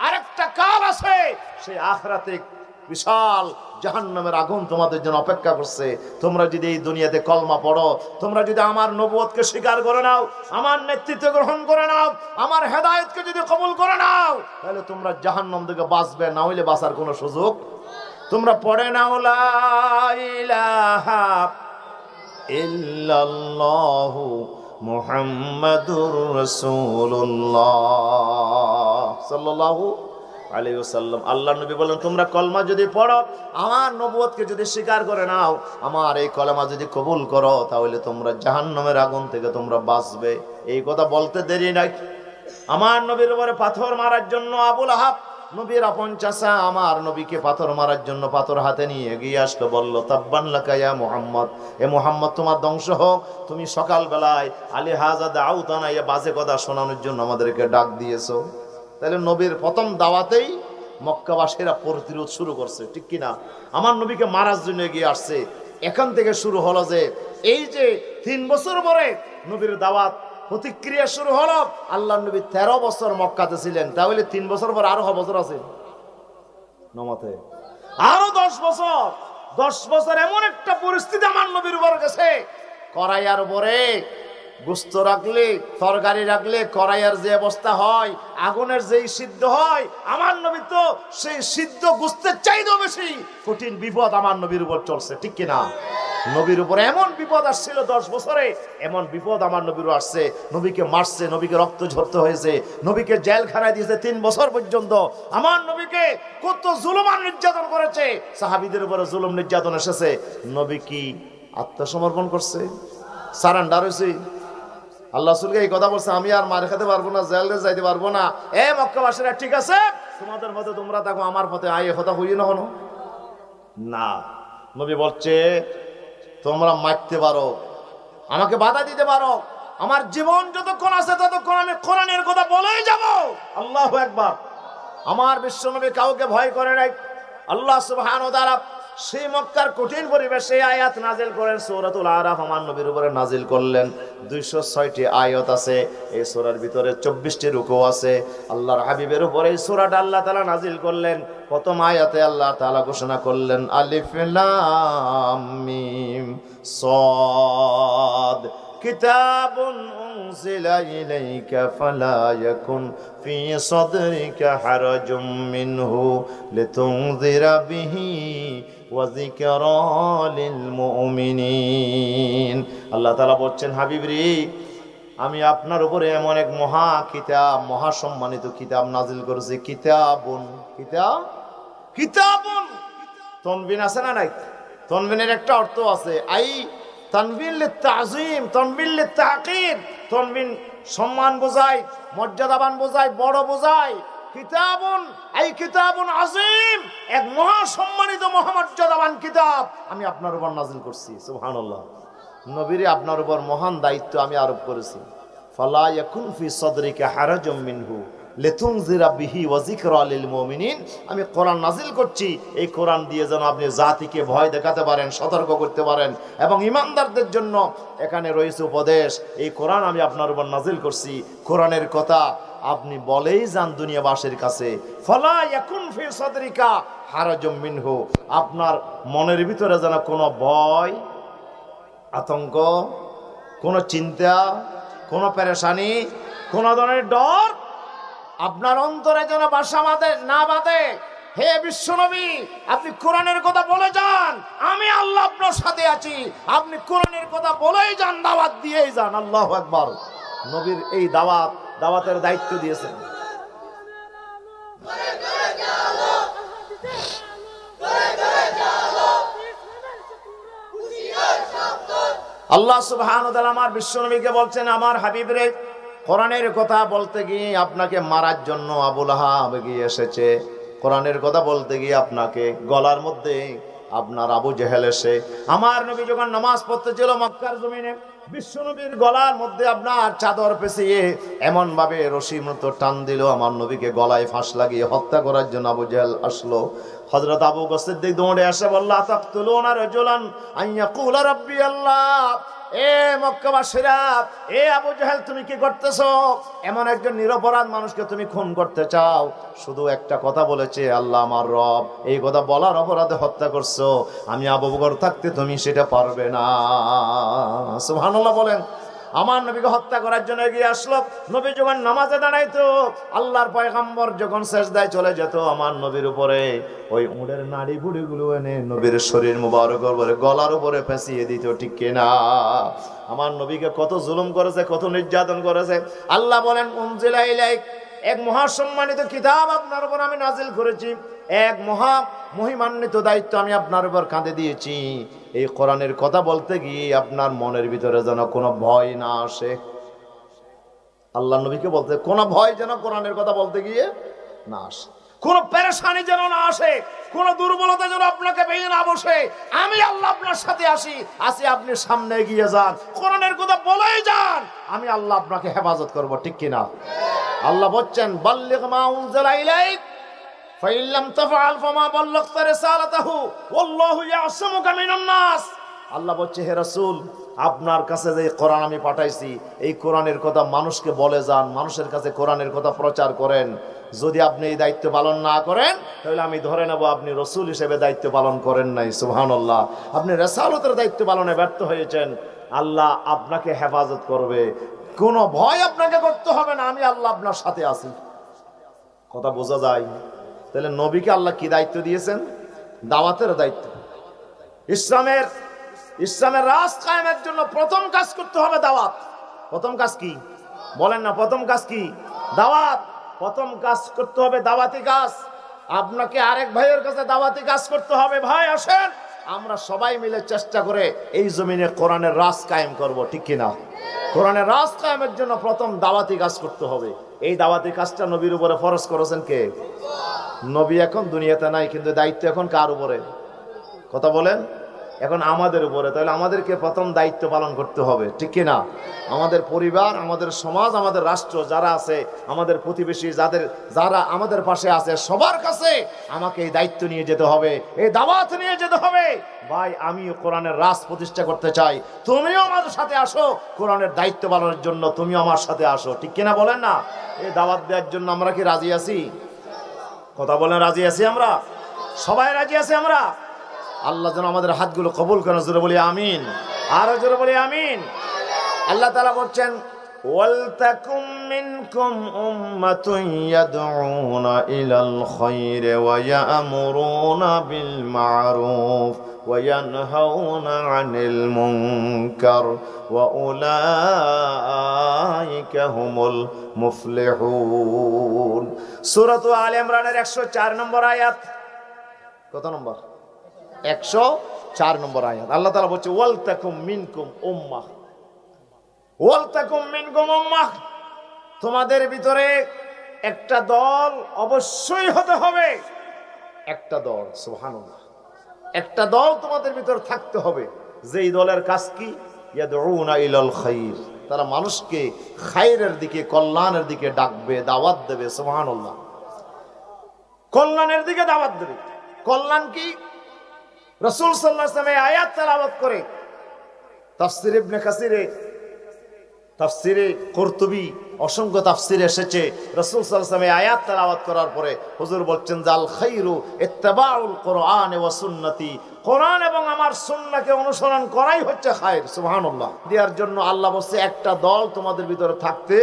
আরেকটা কাল আছে, সেই আখিরাতে বিশাল জাহান্নামের আগুন তোমাদের জন্য অপেক্ষা করছে। তোমরা যদি এই দুনিয়াতে কলমা পড়ো, তোমরা যদি আমার নবুয়তকে স্বীকার করে নাও, আমার নেতৃত্ব গ্রহণ করে নাও, আমার হেদায়েতকে যদি কবুল করে নাও, তাহলে তোমরা জাহান্নাম থেকে বাঁচবে, না হইলে বাঁচার কোনো সুযোগ। তোমরা পড়ে নাও লা ইলাহা ইল্লাল্লাহু মুহাম্মাদুর রাসূলুল্লাহ সাল্লাল্লাহু আলাইহি ওয়াসাল্লাম। আল্লাহ নবী বলেন, তোমরা কলমা যদি পড়ো, আমার নবুয়তকে যদি স্বীকার করে নাও, আমার এই কলমা যদি কবুল করো, তাহলে তোমরা জাহান্নামের আগুন থেকে তোমরা বাঁচবে। এই কথা বলতে দেরি নাই। আমার নবীর উপরে পাথর মারার জন্য আবু লাহাব, নবীর আপন চাচা, আমার নবীকে পাথর মারার জন্য পাথর হাতে নিয়ে এগিয়ে আসলো, বলল, তাব্বান লাকা ইয়া মুহাম্মদ, এ মুহাম্মদ তোমার ধ্বংস হোক, তুমি সকাল বেলায় আলী হাজা দাউতানা ইয়া বাজে কথা শোনানোর জন্য আমাদেরকে ডাক দিয়েছো। তাহলে নবীর প্রথম দাওয়াতেই মক্কাবাসীরা প্রতিরোধ শুরু করছে, ঠিক কিনা? আমার নবীকে মারার জন্য এগিয়ে আসছে। এখান থেকে শুরু হলো যে এই যে 3 বছর পরে নবীর দাওয়াত প্রতিক্রিয়া শুরু হলো। আল্লাহ নবী 13 বছর মক্কাতে ছিলেন, তাহলে 3 বছর পর আরো বছর আছে নমাতে, আরো 10 বছর। 10 বছর এমন একটা পরিস্থিতি আমার নবীর উপর গেছে, করাইয়ার উপরে গোস্ত রাখলে, তরকারি রাখলে করাইয়ার যে অবস্থা হয়, আগুনের যেই সিদ্ধ হয়, আমার নবী তো সেই সিদ্ধ গোস্তের চাইতেও বেশি কঠিন বিপদ আমার নবীর উপর চলছে, ঠিক কিনা? নবীর উপর এমন বিপদ আসছিল 10 বছরে, এমন বিপদ আমার নবীরও আসছে। নবীকে মারছে, নবীকে রক্ত ঝরতে হয়েছে, নবীকে জেলখানায় দিয়েছে 3 বছর পর্যন্ত। আমার নবীকে কত জুলুম আর নির্যাতন করেছে, সাহাবীদের উপরে জুলুম নির্যাতন এসেছে। নবী কি আত্মসমর্পণ করছে? সারেন্ডার হয়েছে? আল্লাহ রাসূলকে এই কথা বলছে, আমি আর মার খেতে পারবো না, জেলে যাইতে পারবো না। এ মক্কাবাসীরা, ঠিক আছে, তোমাদের পথে তোমরা থাকো, আমার পথে আই, এ কথা হইই না হলো না। নবী বলছে, তোমরা মারতে পারো, আমাকে বাধা দিতে পারো, আমার জীবন যতক্ষণ আছে ততক্ষণ আমি কোরআনের কথা বলেই যাব। আল্লাহু আকবার। আমার বিশ্বনবী কাউকে ভয় করে নাই। আল্লাহ সুবহানাহু ওয়া তাআলা সেই মক্কার কঠিন পরিবেশে আয়াত নাজিল করেন, সূরাতুল আরাফ আমার নবীর উপরে নাজিল করলেন। 206টি আয়াত আছে এই সূরার ভিতরে, 24টি রুকু আছে। আল্লাহর হাবিবের উপরে এই সূরাটা আল্লাহ তাআলা নাজিল করলেন। প্রথম আয়াতে আল্লাহ তাআলা ঘোষণা করলেন, আলিফ লাম মিম সাদ কিতাবুন উনজিলা ইলাইকা ফালা ইয়াকুন ফি সাদরিকা হারাজুম মিনহু লিতুনযিরা বিহি ওয়া যিকরা লিল মুমিনিন। আল্লাহ তাআলা বলছেন, হাবিবরে, আমি আপনার উপরে এমন এক মহা কিতাব, মহা সম্মানিত কিতাব নাজিল করেছি। কিতাবুন, কিতাবুন তনবিন আছে না নাই? তনবিনের একটা অর্থ আছে, আই তানবিন লিত তাযীম, তানবিন লিত তাকির। তানবিন সম্মান বোঝায়, মর্যাদাবান বোঝায়, বড় বোঝায়। কিতাবুন আই কিতাবুন আযীম, এক মহা সম্মানিত মহামর্যাদাবান কিতাব আমি আপনার উপর নাযিল করছি। সুবহানাল্লাহ। নবীরে আপনার উপর মহান দায়িত্ব আমি আরোপ করেছি। ফালা ইয়াকুন ফি সাদরিকা হারাজুম মিনহু লিতুনযিরা বিহি ওয়া যিকরা লিল মুমিনিন। আমি কোরআন নাজিল করছি, এই কোরআন দিয়ে যেন আপনি জাতিকে ভয় দেখাতে পারেন, সতর্ক করতে পারেন, এবং ঈমানদারদের জন্য এখানে রয়েছে উপদেশ। এই কোরআন আমি আপনার উপর নাজিল করছি। কোরআনের কথা আপনি বলেই যান দুনিয়াবাসীর কাছে। ফালা ইয়াকুন ফি সাদরিকা হারাজুম মিনহু, আপনার মনের ভিতরে যেন কোনো ভয়, আতঙ্ক, কোনো চিন্তা, কোনো পেরেশানি, কোনো ধরনের ডর আপনার অন্তরে যেন বাসা না বাঁধে। হে বিশ্বনবী, আপনি কোরআনের কথা বলে যান, আমি আল্লাহ আপনার সাথে আছি। আপনি কোরআনের কথা বলেই যান, দাওয়াত দিয়েই যান। আল্লাহু আকবার। নবীর এই দাওয়াতের দায়িত্ব দিয়েছেন। আল্লাহ সুবহানাহু ওয়া তাআলা আমার বিশ্বনবীকে বলছেন, আমার হাবিবরে, কোরআনের কথা বলতে গিয়ে আপনাকে মারার জন্য আবু লাহাব এগিয়ে এসেছে। কোরআনের কথা বলতে গিয়ে আপনাকে গলার মধ্যে আপনার আবু জেহেল এসে, আমার নবী যখন নামাজ পড়তে ছিল মক্কার জমিনে, বিশ্বনবীর গলার মধ্যে আপনার চাদর পেঁচিয়ে এমন ভাবে রশির মতো টান দিল, আমার নবীকে গলায় ফাঁস লাগিয়ে হত্যা করার জন্য আবু জেহেল আসলো। হযরত আবু বকর সিদ্দিক দৌড়ে এসে বলল, আতাকতুলুনা রাজুলান আন ইয়াকুলা রাব্বি আল্লাহ। এ মক্কাবাসীরা, এ আবু জেহেল, তুমি কি করতেছো? এমন একজন নিরপরাধ মানুষকে তুমি খুন করতে চাও? শুধু একটা কথা বলেছে, আল্লাহ আমার রব, এই কথা বলার অপরাধে হত্যা করছো। আমি আবু বকর থাকতে তুমি সেটা পারবে না। সুবহানাল্লাহ বলেন। আমার নবীকে হত্যা করার জন্য এগিয়ে আসলো। নবী যখন নামাজে দাঁড়াইতো, আল্লাহর পয়গম্বর যখন সেজদায় চলে যেত, আমার নবীর উপরে ওই উটের নাড়ি ভুড়িগুলো এনে নবীর শরীর মুবারক উপরে গলার উপরে পেঁচিয়ে দিত, ঠিক কিনা? আমার নবীকে কত জুলুম করেছে, কত নির্যাতন করেছে। আল্লাহ বলেন, উনজিলা ইলাইক এক মহাসম্মানিত কিতাব আপনার উপর আমি নাজিল করেছি, এক মহা মহিমান্বিত দায়িত্ব আমি আপনার উপর কাঁধে দিয়েছি। এই কোরআনের কথা বলতে গিয়ে আপনার মনের ভিতরে যেন কোনো ভয় না আসে। আল্লাহ নবীকে বলতে কোনো ভয় যেন কোরআনের কথা বলতে গিয়ে না আসে, কোন পেরেশানি যেন না আসে, কোন দুর্বলতা যেন আপনাকে ভেঙে না বসে। আমি আল্লাহ আপনার সাথে আসি আপনি সামনে এগিয়ে যান, কোরআনের কথা বলেই যান, আমি আল্লাহ আপনাকে হেফাজত করব, ঠিক কিনা? আল্লাহ বলছেন বাল্লিগ মা উনজিলা ইলাইক ফাইন লাম তাফআল ফামা বাল্লাগতা রিসালাতাহু ওয়াল্লাহু ইয়াসিমুকা মিনান নাস। আল্লাহ বলছে, হে রাসূল, আপনার কাছে যে কোরআন আমি পাঠাইছি এই কোরআনের কথা মানুষকে বলে যান, মানুষের কাছে কোরআনের কথা প্রচার করেন। যদি আপনি এই দায়িত্ব পালন না করেন তাহলে আমি ধরে নেব আপনি রসুল হিসেবে দায়িত্ব পালন করেন নাই। সুবহানাল্লাহ, আপনি রিসালাতের দায়িত্ব পালনে ব্যর্থ হয়েছেন। আল্লাহ আপনাকে হেফাজত করবে, কোনো ভয় আপনাকে করতে হবে না, আমি আল্লাহ আপনার সাথে আছি। কথা বোঝা যায়? তাহলে নবীকে আল্লাহ কি দায়িত্ব দিয়েছেন? দাওয়াতের দায়িত্ব। ইসলামের রাজ কায়েমের জন্য প্রথম কাজ করতে হবে দাওয়াত। প্রথম কাজ কি বলেন না? প্রথম কাজ কি? দাওয়াত। প্রথম কাজ করতে হবে দাওয়াতি কাজ। আপনাকে আরেক ভাইয়ের কাছে দাওয়াতি কাজ করতে হবে। ভাই আসেন, আমরা সবাই মিলে চেষ্টা করে এই জমিনে কোরআনের রাজ কায়েম করব, ঠিক কিনা? কোরআনের রাজ কায়েমের জন্য প্রথম দাওয়াতি কাজ করতে হবে। এই দাওয়াতি কাজটা নবীর উপরে ফরজ করেছেন কে? নবী এখন দুনিয়াতে নাই, কিন্তু দায়িত্ব এখন কার উপরে? কথা বলেন, এখন আমাদের উপরে। তাহলে আমাদেরকে প্রথম দায়িত্ব পালন করতে হবে, ঠিক কিনা? আমাদের পরিবার, আমাদের সমাজ, আমাদের রাষ্ট্র যারা আছে, আমাদের প্রতিবেশী যারা আমাদের পাশে আছে, সবার কাছে আমাকে এই দায়িত্ব নিয়ে যেতে হবে, এই দাওয়াত নিয়ে যেতে হবে। ভাই, আমিও কোরআনের রাজ প্রতিষ্ঠা করতে চাই, তুমিও আমাদের সাথে আসো কোরআনের দায়িত্ব পালনের জন্য, তুমিও আমার সাথে আসো, ঠিক কিনা বলেন না? এই দাওয়াত দেওয়ার জন্য আমরা কি রাজি আছি? কথা বলেন, রাজি আছি আমরা? সবাই রাজি আছি আমরা? আল্লাহ যেন আমাদের হাতগুলো কবুল করেন, জোরে বলি আমিন, আরো জোরে বলি আমিন। আল্লাহ তাআলা বলছেন ওয়ালতাকুম মিনকুম উম্মাতুন ইয়াদউনা ইলাল খায়রি ওয়া ইয়া'মুরুনা বিল মা'রুফ ওয়া ইয়ানহাউনা আনিল মুনকার ওয়া উলাইকা হুমুল মুফলিহুন। সূরা আলে ইমরানের 104 নম্বর আয়াত। কত নম্বর? 104 নম্বর আয়াত। আল্লাহ তাআলা বলছে ওয়ালতাকুম মিনকুম উম্মাহ, ওয়ালতাকুম মিনকুম উম্মাহ, তোমাদের ভিতরে একটা দল অবশ্যই হতে হবে। একটা দল, সুবহানাল্লাহ, একটা দল তোমাদের ভিতর থাকতে হবে, যেই দলের কাজ কি? ইয়াদউনা ইলাল খায়র, তারা মানুষকে খায়রের দিকে, কল্যাণের দিকে ডাকবে, দাওয়াত দেবে। সুবহানাল্লাহ, কল্যাণের দিকে দাওয়াত দেবে। কল্যাণ কি? রাসূল সাল্লাল্লাহু আলাইহি ওয়াসাল্লাম আয়াত তেলাওয়াত করে তাফসীর ইবনে কাসিরে, তাফসীরে কুরতুবী, অসংখ্য তাফসীর এসেছে। রাসূল সাল্লাল্লাহু আলাইহি ওয়াসাল্লাম আয়াত তেলাওয়াত করার পরে হুজুর বলছেন জাল খায়রু ইত্তিবাউল কুরআন ওয়া সুন্নতি, কোরআন এবং আমার সুন্নাহকে অনুসরণ করাই হচ্ছে খায়র। সুবহানাল্লাহ, দেওয়ার জন্য আল্লাহ বলছে একটা দল তোমাদের ভিতরে থাকতে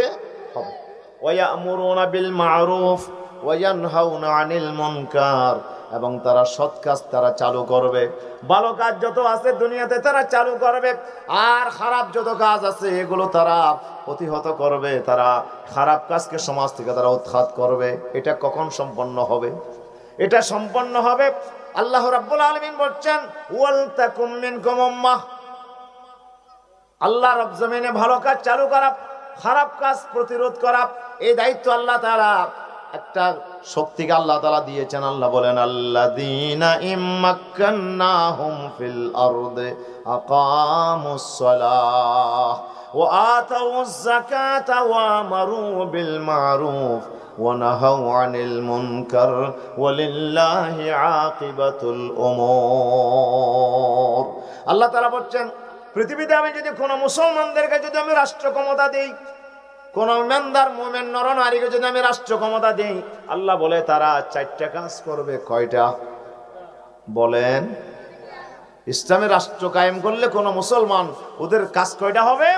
হবে। ওয়া ইয়া'মুরুনা বিল মা'রুফ ওয়া ইয়ানহাউনা আনিল মুনকার, এবং তারা সৎ কাজ তারা চালু করবে, ভালো কাজ যত আছে দুনিয়াতে তারা চালু করবে, আর খারাপ যত কাজ আছে এগুলো তারা প্রতিহত করবে, তারা খারাপ কাজকে সমাজ থেকে তারা উৎখাত করবে। এটা কখন সম্পন্ন হবে? এটা সম্পন্ন হবে, আল্লাহ রাব্বুল আলামিন বলছেন ওয়ালতাকুম মিনকুম উম্মাহ, আল্লাহ রাব্বুল জমিনে ভালো কাজ চালু করা, খারাপ কাজ প্রতিরোধ করা, এই দায়িত্ব আল্লাহ তাআলা একটা শক্তিকে আল্লাহ তাআলা দিয়েছেন। আল্লাহ বলেন আল্লাযীনা ইম্মাক্কান্নাহুম ফিল আরদি আকামুস সালাহ ওয়া আতাউয যাকাতা ওয়া আমারু বিল মা'রুফ ওয়া নাহাউ আনিল মুনকার ওয়া লিল্লাহি আকিবাতুল উমুর। আল্লাহ তাআলা বলেন পৃথিবীতে আমি যদি কোনো মুসলমানদেরকে যদি আমি রাষ্ট্র ক্ষমতা দেই, কোন ইমানদার মুমিন নরনারীকে যদি আমি রাষ্ট্র ক্ষমতা দেই, আল্লাহ বলে তারা 4টা কাজ করবে। কয়টা বলেন? ইসলামের রাষ্ট্র কায়েম করলে কোন মুসলমান, ওদের কাজ কয়টা হবে?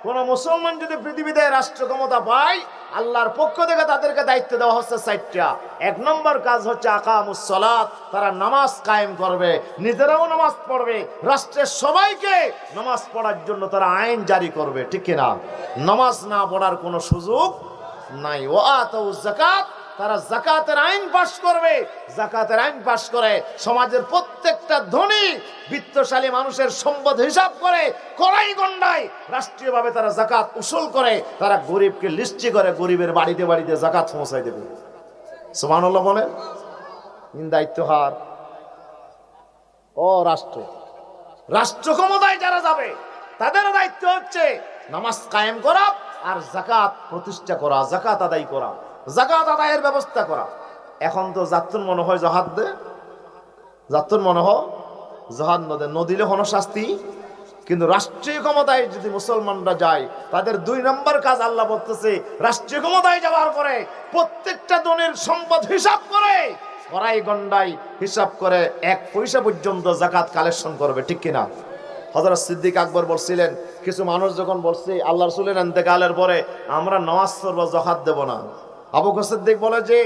কোন মুসলমান যদি পৃথিবীতে রাষ্ট্র ক্ষমতা পায়, আল্লাহর পক্ষ থেকে তাদেরকে দায়িত্ব দেওয়া হচ্ছে 4টা। 1 নম্বর কাজ হচ্ছে আকামুস সালাত, তারা নামাজ কায়েম করবে, নিজেরাও নামাজ পড়বে, রাষ্ট্রের সবাইকে নামাজ পড়ার জন্য তারা আইন জারি করবে, ঠিক কিনা? নামাজ না পড়ার কোনো সুযোগ নাই। ওয়া আতাউ যাকাত, তারা যাকাতের আইন পাশ করবে। যাকাতের আইন পাশ করে সমাজের প্রত্যেকটা ধনী বিত্তশালী মানুষের সম্পদ হিসাব করে কড়াই গন্ডায় রাষ্ট্রীয়ভাবে তারা যাকাত উসুল করে। তারা গরিবকে লিস্টি করে গরিবের বাড়িতে বাড়িতে যাকাত পৌঁছায় দেবে। সুবহানাল্লাহ বলে। দায়িত্ব হার ও রাষ্ট্র, রাষ্ট্র ক্ষমতায় যারা যাবে তাদের দায়িত্ব হচ্ছে নামাজ কায়েম করা আর যাকাত প্রতিষ্ঠা করা, যাকাত আদায় করা, যাকাত আদায়ের ব্যবস্থা করা। এখন তো যাত্তুন মনে হয় জাহাদ দে, যাত্তুন মনে হয় জাহাদ নদে, নদিলে হন শাস্তি। কিন্তু রাষ্ট্রীয় ক্ষমতায় যদি মুসলমানরা যায় তাদের 2 নম্বর কাজ আল্লাহ বলতেছে, রাষ্ট্রীয় ক্ষমতায় যাওয়ার পরে প্রত্যেকটা দনের সম্পদ হিসাব করে কড়াই গন্ডাই হিসাব করে 1 পয়সা পর্যন্ত যাকাত কালেকশন করবে। ঠিক কিনা? হযরত সিদ্দিক আকবর বলছিলেন, কিছু মানুষ যখন বলছে আল্লাহ রাসূলের ইন্তেকালের পরে আমরা নামাজ পড়ব, যাকাত দেব না, আবু বকর সিদ্দিক বলে যে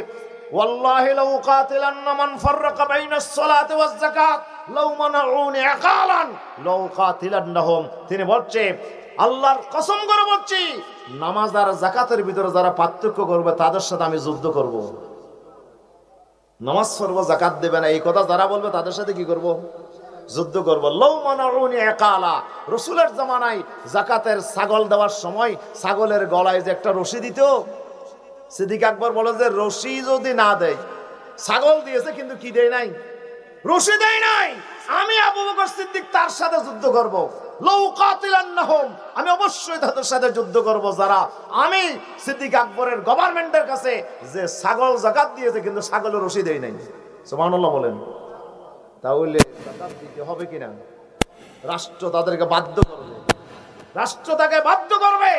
ওয়াল্লাহি লাউ কাতিলান্না মান ফাররাকা বাইনাস সালাতি ওয়াজ যাকাত লাউ মানাউনি আকালান লাউ কাতিলান্নাহুম। তিনি বলছে আল্লাহর কসম করে বলছি, নামাজ আর যাকাতের ভিতরে যারা পার্থক্য করবে তাদের সাথে আমি যুদ্ধ করব। নামাজ পড়ব যাকাত দেবে না এই কথা যারা বলবে তাদের সাথে কি করব? যুদ্ধ করব। লাউ মানাউনি আকালা, রাসূলের জামানায় যাকাতের ছাগল দেওয়ার সময় ছাগলের গলায় যে একটা রশি দিত, সিদ্দিক আকবর বলে যে রশি যদি না দেয়, ছাগল দিয়েছে কিন্তু কি দেয় নাই, রশি দেয় নাই, আমি আবু বকর সিদ্দিক তার সাথে যুদ্ধ করব। লাউ কাতিলান্নাহুম, আমি অবশ্যই তাদের সাথে যুদ্ধ করব যারা আমি সিদ্দিক আকবরের গভর্নমেন্টের কাছে যে ছাগল যাকাত দিয়েছে কিন্তু ছাগলের রশি দেয় নাই। সুবহানাল্লাহ বলেন। তাহলে যাকাত দিতে হবে কিনা? রাষ্ট্র তাদেরকে বাধ্য করবে, রাষ্ট্র তাকে বাধ্য করবে।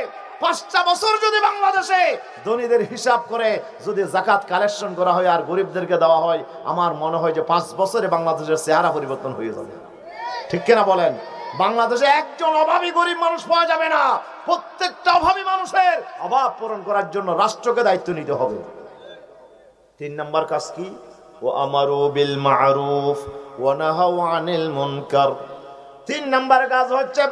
5টা বছর যদি বাংলাদেশে ধনীদের হিসাব করে যদি যাকাত কালেকশন করা হয় আর গরিবদেরকে দেওয়া হয়, আমার মনে হয় যে 5 বছরে বাংলাদেশের চেহারা পরিবর্তন হয়ে যাবে। ঠিক কিনা বলেন? বাংলাদেশে একজন অভাবী গরিব মানুষ পাওয়া যাবে না। প্রত্যেকটা অভাবী মানুষের অভাব পূরণ করার জন্য রাষ্ট্রকে দায়িত্ব নিতে হবে। 3 নম্বর কাজ কি? ওয়া আমারু বিল মা'রুফ ওয়া নাহাউ আনিল মুনকার। 3 নম্বর কাজ হচ্ছে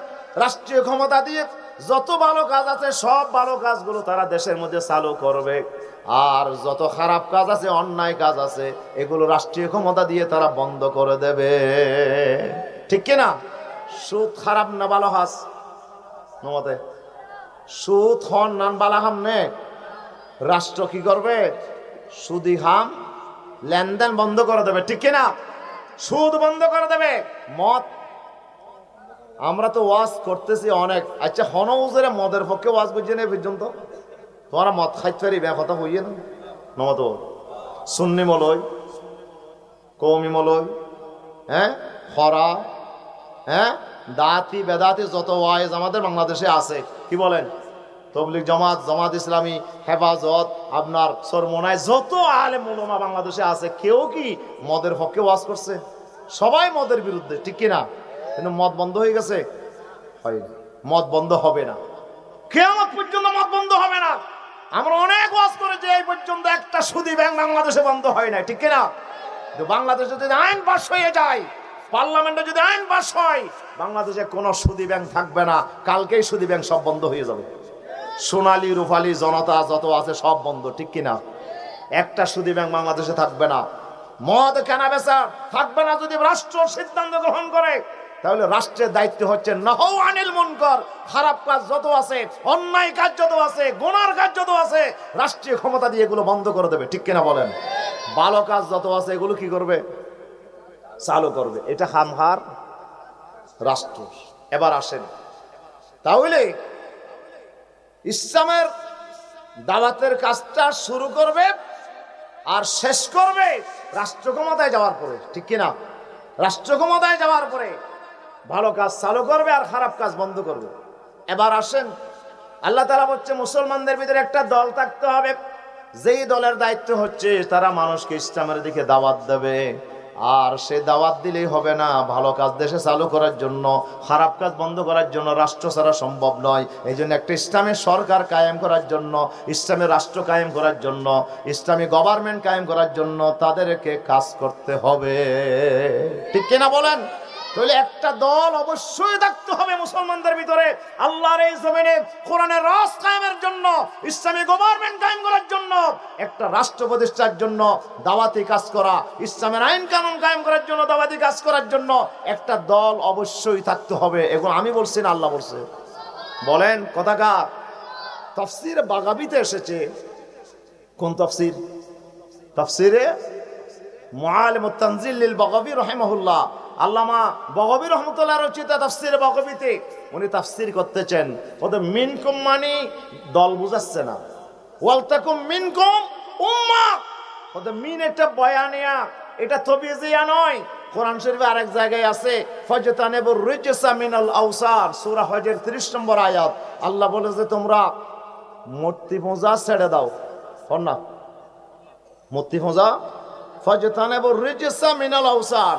রাষ্ট্রীয় ক্ষমতা দিয়ে যত ভালো কাজ আছে সব ভালো কাজগুলো তারা দেশের মধ্যে চালু করবে, আর যত খারাপ কাজ আছে, অন্যায় কাজ আছে, এগুলো রাষ্ট্রীয় ক্ষমতা দিয়ে তারা বন্ধ করে দেবে। ঠিক কিনা? সুদ খারাপ না ভালো হাস নমতে? সুদ হন নান বালা হাম নে, রাষ্ট্র কি করবে? সুদি হাম লেনদেন বন্ধ করে দেবে। ঠিক কিনা? সুদ বন্ধ করে দেবে। মদ, আমরা তো ওয়াজ করতেছি অনেক। আচ্ছা হনউজের মদের পক্ষে ওয়াজ বুঝছে না পর্যন্ত? তোমরা মদ খাইতে পারি ব্যাপার কথা হইয়ে না নমত? সুন্নি মলয়, কৌমি মলয়, হ্যাঁ, খরা, হ্যাঁ, দাতি বেদাতি যত ওয়াইজ আমাদের বাংলাদেশে আছে, কি বলেন? তবলিগ জামাত, জামাত ইসলামী, হেফাজত, আপনার সরমনায় যত আলেম উলামা বাংলাদেশে আছে, কেউ কি মদের পক্ষে ওয়াজ করছে? সবাই মদের বিরুদ্ধে। ঠিক কিনা? কিন্তু মদ বন্ধ হয়ে গেছে? হয়নি। মদ বন্ধ হবে না, কিয়ামত পর্যন্ত মদ বন্ধ হবে না। আমরা অনেক ওয়াজ করেছি, এই পর্যন্ত একটা সুদী ব্যাংক বাংলাদেশে বন্ধ হয় না। ঠিক কিনা? বাংলাদেশে যদি আইন পাস হয়ে যায়, পার্লামেন্টে যদি আইন পাস হয়, বাংলাদেশে কোনো সুদী ব্যাংক থাকবে না। কালকেই সুদী ব্যাংক সব বন্ধ হয়ে যাবে। সোনালী রূপালী জনতা যত আছে সব বন্ধ। ঠিক কিনা? একটা সুদী ব্যাংক বাংলাদেশে থাকবে না। মদ কেনা বেচা থাকবে না যদি রাষ্ট্র সিদ্ধান্ত গ্রহণ করে। তাহলে রাষ্ট্রের দায়িত্ব হচ্ছে নাহু আনিল মুনকার, খারাপ কাজ যত আছে, অন্যায় কাজ যত আছে, গুনার কাজ যত আছে, রাষ্ট্রীয় ক্ষমতা দিয়ে এগুলো বন্ধ করে দেবে। ঠিক কিনা বলেন? ভালো কাজ যত আছে এগুলো কি করবে? চালু করবে। এটা হামহার রাষ্ট্র। এবার আসেন, তাহলে ইসলামের দাওয়াতের কাজটা শুরু করবে আর শেষ করবে রাষ্ট্র ক্ষমতায় যাওয়ার পরে। ঠিক কিনা? রাষ্ট্র ক্ষমতায় যাওয়ার পরে ভালো কাজ চালু করবে আর খারাপ কাজ বন্ধ করবে। এবার আসেন, আল্লাহ তাআলা বলছে মুসলমানদের ভিতরে একটা দল থাকতে হবে, যেই দলের দায়িত্ব হচ্ছে তারা মানুষকে ইসলামের দিকে দাওয়াত দেবে। আর সে দাওয়াত দিলেই হবে না, ভালো কাজ দেশে চালু করার জন্য, খারাপ কাজ বন্ধ করার জন্য রাষ্ট্র ছাড়া সম্ভব নয়। এই জন্য একটা ইসলামের সরকার কায়েম করার জন্য, ইসলামের রাষ্ট্র কায়েম করার জন্য, ইসলামী গভর্নমেন্ট কায়েম করার জন্য তাদেরকে কাজ করতে হবে। ঠিক কিনা বলেন? তো তাহলে একটা দল অবশ্যই থাকতে হবে মুসলমানদের ভিতরে, আল্লাহর এই জমিনে কোরআনের রাজ কায়েমের জন্য, ইসলামী গভর্নমেন্ট কায়েম করার জন্য, একটা রাষ্ট্র প্রতিষ্ঠার জন্য দাওয়াতি কাজ করা, ইসলামের আইন কানুন কায়েম করার জন্য দাওয়াতি কাজ করার জন্য একটা দল অবশ্যই থাকতে হবে। এখন আমি বলছি না আল্লাহ বলছে? বলেন কথাকার? তাফসীর বাগাবীতে এসেছে। কোন তাফসীর? তাফসীরে মুআল্লিমুত তানজিল লিল বাগাবী রাহিমাহুল্লাহ, আল্লামা বাগাবী রাহমাতুল্লাহ রচিত তাফসীর বাগাবীতে উনি তাফসীর করতেছেন। ওদের মিনকুম মানে দল বুঝাচ্ছে না, ওয়ালতাকুম মিনকুম উম্মাহ, ওদের মিন এটা বয়ানিয়া, এটা তবিজিয়া নয়। কোরআন শরীফে আরেক জায়গায় আছে ফাজতানিবুর রিজসা মিনাল আওসার, সূরা হজের 30 নম্বর আয়াত। আল্লাহ বলে যে তোমরা মূর্তি পূজা ছেড়ে দাও। হন না মূর্তি পূজা, ফাজতানিবুর রিজসা মিনাল আওসার,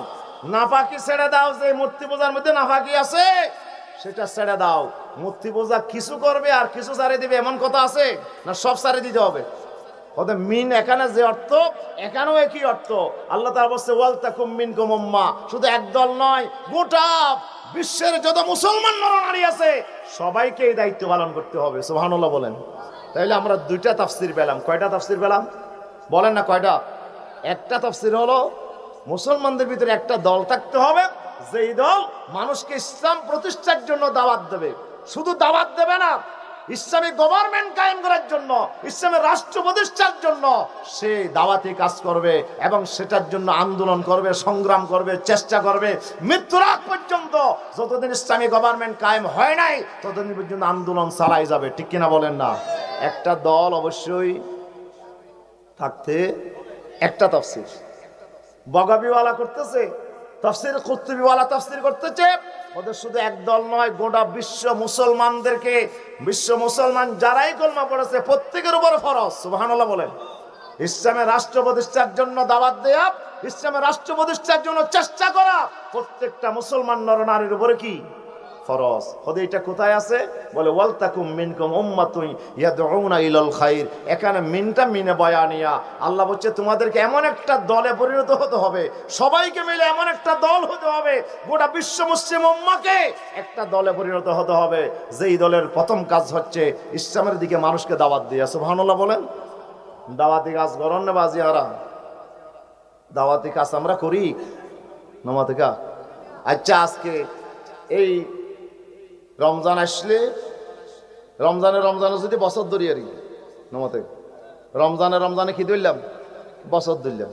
নাপাকি ছেড়ে দাও। যে মূর্তি পূজার মধ্যে নাপাকি আছে সেটা ছেড়ে দাও। মূর্তি পূজা কিছু করবে আর কিছু ছাড়ে দিবে এমন কথা আছে না? সব ছাড়ে দিতে হবে। ওদের মিন এখানে যে অর্থ এখানেও একই অর্থ। আল্লাহ তাআলা বলছে ওয়ালতাকুম মিনকুম উম্মাহ, শুধু একদল নয়, গোটা বিশ্বের যত মুসলমান নরনারী আছে সবাইকে এই দায়িত্ব পালন করতে হবে। সুবহানাল্লাহ বলেন। তাইলে আমরা দুইটা তাফসীর পেলাম। কয়টা তাফসীর পেলাম বলেন না? কয়টা? একটা তাফসীর হলো মুসলমানদের ভিতরে একটা দল থাকতে হবে, যেই দল মানুষকে ইসলাম প্রতিষ্ঠার জন্য দাওয়াত দেবে। শুধু দাওয়াত দেবে না, ইসলামিক গভর্নমেন্ট কায়েম করার জন্য, ইসলামের রাষ্ট্র প্রতিষ্ঠার জন্য সে দাওয়াতি কাজ করবে এবং সেটার জন্য আন্দোলন করবে, সংগ্রাম করবে, চেষ্টা করবে মৃত্যুর আগ পর্যন্ত। যতদিন ইসলামী গভর্নমেন্ট কায়েম হয় নাই ততদিন পর্যন্ত আন্দোলন চালাই যাবে। ঠিক কিনা বলেন না? একটা দল অবশ্যই থাকতে। একটা তাফসীর বাগাবীওয়ালা করতেছে, তাফসীর কুরতুবীওয়ালা তাফসীর করতেছে। ওদের শুধু এক দল নয়, গোটা বিশ্ব মুসলমানদেরকে, বিশ্ব মুসলমান যারাই কলমা পড়েছে প্রত্যেকের উপর ফরজ। সুবহানাল্লাহ বলেন। ইসলামের রাষ্ট্র প্রতিষ্ঠার জন্য দাওয়াত দেয়া, ইসলামের রাষ্ট্র প্রতিষ্ঠার জন্য চেষ্টা করা প্রত্যেকটা মুসলমান নরনারীর উপরে কি? ফরজ। ওদের এটা কোথায় আছে? বলে ওয়ালতাকুম মিনকুম উম্মাতুন ইয়াদউনা ইলাল খাইর। এখানে মিনটা মিনে বয়ানিয়া। আল্লাহ বলছে তোমাদেরকে এমন একটা দলে পরিণত হতে হবে, সবাইকে মিলে এমন একটা দল হতে হবে, গোটা বিশ্ব মুসলিম উম্মাহকে একটা দলে পরিণত হতে হবে, যেই দলের প্রথম কাজ হচ্ছে ইসলামের দিকে মানুষকে দাওয়াত দেয়া। সুবহানাল্লাহ বলেন। দাওয়াতি কাজ করেন না বাজিয়ারা? দাওয়াতি কাজ আমরা করি নমাতিকা। আচ্ছা, আজকে এই রমজান আসলে রমজানে যদি বছর ধরি আর নমাতে রমজানে কি ধরলাম? বছর ধরলাম।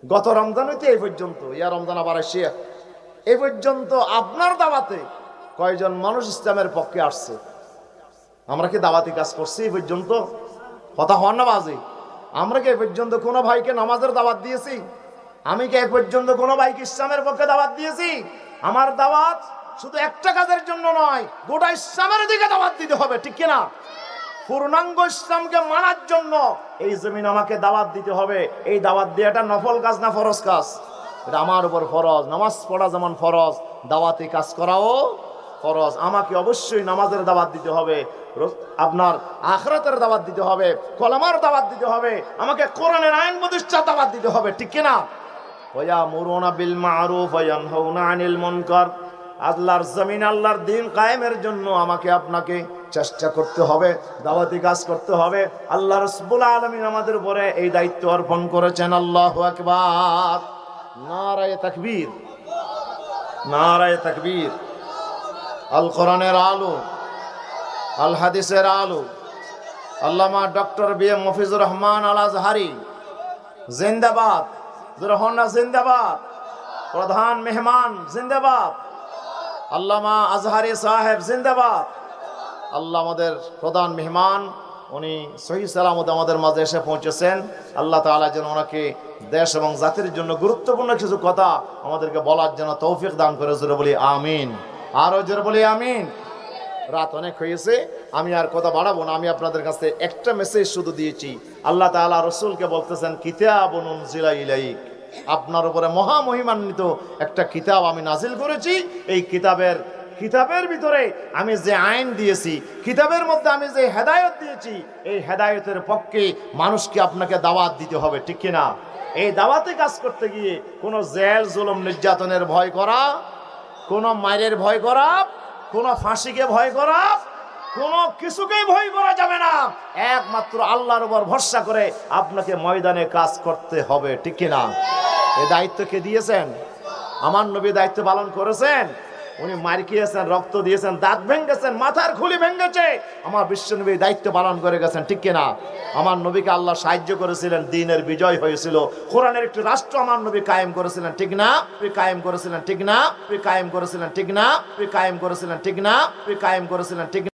গত রমজান হইতে এই পর্যন্ত, ইয়া রমজান আবার আসে, এই পর্যন্ত আপনার দাওয়াতে কয়জন মানুষ ইসলামের পক্ষে আসছে? আমরা কি দাওয়াতি কাজ করছি এই পর্যন্ত? কথা হন না বাজে? আমরা কি এই পর্যন্ত কোনো ভাইকে নামাজের দাওয়াত দিয়েছি? আমি কি এই পর্যন্ত কোনো ভাইকে ইসলামের পক্ষে দাওয়াত দিয়েছি? আমার দাওয়াত শুধু একটা কাজের জন্য নয়, গোটা ইসলামের দিকে দাওয়াত দিতে হবে। ঠিক কিনা? পূর্ণাঙ্গ ইসলামকে মানার জন্য এই জমিন আমাকে দাওয়াত দিতে হবে। এই দাওয়াত দেওয়াটা নফল কাজ না ফরজ কাজ? এটা আমার উপর ফরজ। নামাজ পড়া যেমন ফরজ, দাওয়াতি কাজ করাও ফরজ। আমাকে অবশ্যই নামাজের দাওয়াত দিতে হবে, আপনার আখিরাতের দাওয়াত দিতে হবে, কলেমার দাওয়াত দিতে হবে, আমাকে কোরআনের আইন প্রতিষ্ঠার দাওয়াত দিতে হবে। ঠিক কিনা? ওয়ায়ামুরুনা বিল মা'রুফ ওয়া ইয়ানহাউনা আনিল মুনকার। আল্লাহর জমিন, আল্লাহর দ্বীন কায়েমের জন্য আমাকে আপনাকে চেষ্টা করতে হবে, দাওয়াতি কাজ করতে হবে। আল্লাহ রাব্বুল আলামিন আমাদের উপরে এই দায়িত্ব অর্পণ করেছেন। আল্লাহু আকবার। নারায়ে তাকবীর, নারায়ে তাকবীর। আল কোরআনের আলো, আল হাদিসের আলো, আল্লামা ডক্টর বি.এম. মফিজুর রহমান আল আজহারি জিন্দাবাদ। জোরহন্না জিন্দাবাদ। প্রধান মেহমান জিন্দাবাদ। আল্লামা আজহারি সাহেব জিন্দাবাদ। আল্লাহ আমাদের প্রধান মেহমান, উনি সহি সালামত আমাদের মাঝে এসে পৌঁছেছেন। আল্লাহ তাআলা যেন ওনাকে দেশ এবং জাতির জন্য গুরুত্বপূর্ণ কিছু কথা আমাদেরকে বলার জন্য তৌফিক দান করে। জোরে বলি আমিন। আরো জোরে বলি আমিন। রাত অনেক হয়েছে, আমি আর কথা বাড়াবো না। আমি আপনাদের কাছে একটা মেসেজ শুধু দিয়েছি। আল্লাহ তাআলা রাসূলকে বলতেছেন কিতাবুন উনজিলা ইলাইক, আপনার উপরে মহামহিমান্বিত একটা কিতাব আমি নাজিল করেছি। এই কিতাবের ভিতরে আমি যে আইন দিয়েছি, কিতাবের মধ্যে আমি যে হেদায়েত দিয়েছি, এই হেদায়েতের পক্ষে মানুষকে আপনাকে দাওয়াত দিতে হবে। ঠিক কিনা? এই দাওয়াতে কাজ করতে গিয়ে কোনো জেল জুলুম নির্যাতনের ভয় করা কোন মায়ের ভয় করা, কোন ফাঁসিকে ভয় করা, কোন কিছুকেই ভয় করা যাবে না। একমাত্র আল্লাহর উপর ভরসা করে আপনাকে ময়দানে কাজ করতে হবে, ঠিক কিনা? এই দায়িত্ব কে দিয়েছেন? আমার নবী দায়িত্ব পালন করেছেন। উনি মার খেয়েছেন, রক্ত দিয়েছেন, দাঁত ভেঙেছেন, মাথার খুলি ভেঙেছে, আমার বিশ্বনবী দায়িত্ব পালন করে গেছেন, ঠিক কিনা? আমার নবীকে আল্লাহ সাহায্য করেছিলেন, দ্বীনের বিজয় হয়েছিল, কোরআনের একটি রাষ্ট্র আমার নবী কায়েম করেছিলেন, ঠিক না? কায়েম করেছিলেন, ঠিক না? কায়েম করেছিলেন, ঠিক না? কায়েম করেছিলেন, ঠিক না? কায়েম করেছিলেন, ঠিক না?